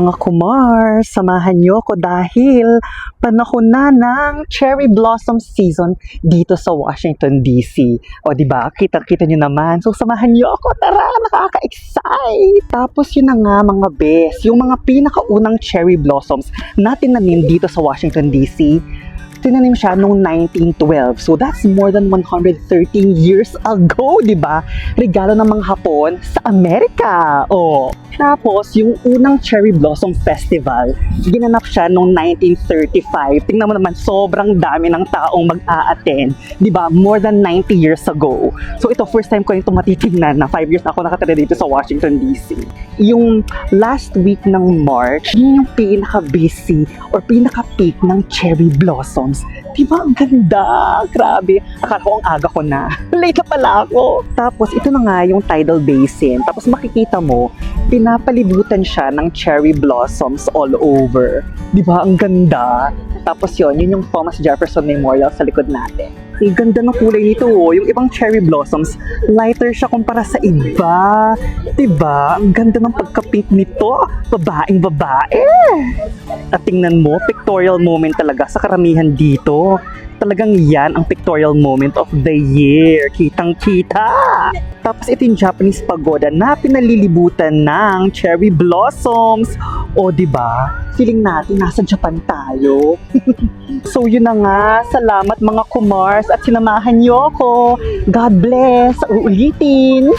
Mga kumar, samahan niyo ko dahil panahon na ng cherry blossom season dito sa Washington, D.C. O diba, kita-kita niyo naman. So samahan niyo ako, tara, nakaka-excite! Tapos yun na nga mga bes, yung mga pinakaunang cherry blossoms na tinanim dito sa Washington, D.C. Tinanim siya noong 1912. So that's more than 113 years ago, di ba? Regalo ng mga Hapon sa Amerika. Oh. Tapos, yung unang Cherry Blossom Festival, ginanap siya noong 1935. Tingnan mo naman, sobrang dami ng taong mag-a-attend. Di ba? More than 90 years ago. So ito, first time ko rin ito matitignan na 5 years na ako nakatira dito sa Washington, D.C. Yung last week ng March, yun yung pinaka-busy or pinaka-peak ng cherry blossoms. Diba? Ang ganda! Grabe! Akala ko ang aga ko na. Late na pala ako. Tapos, ito na nga yung tidal basin. Tapos, makikita mo, pinapalibutan siya ng cherry blossoms all over. Diba? Ang ganda! Tapos yun yung Thomas Jefferson Memorial sa likod natin. Ang ganda ng kulay nito, oh. Yung ibang cherry blossoms, lighter siya kumpara sa iba. Diba? Ang ganda ng pagka-pink nito. Babaeng babae. At tingnan mo, pictorial moment talaga sa karamihan dito. Talagang yan ang pictorial moment of the year. Kitang-kita. Tapos ito yung Japanese pagoda na pinalilibutan ng cherry blossoms. O diba? Feeling natin nasa Japan tayo. So yun na nga. Salamat mga kumars at sinamahan niyo ako. God bless. Uulitin.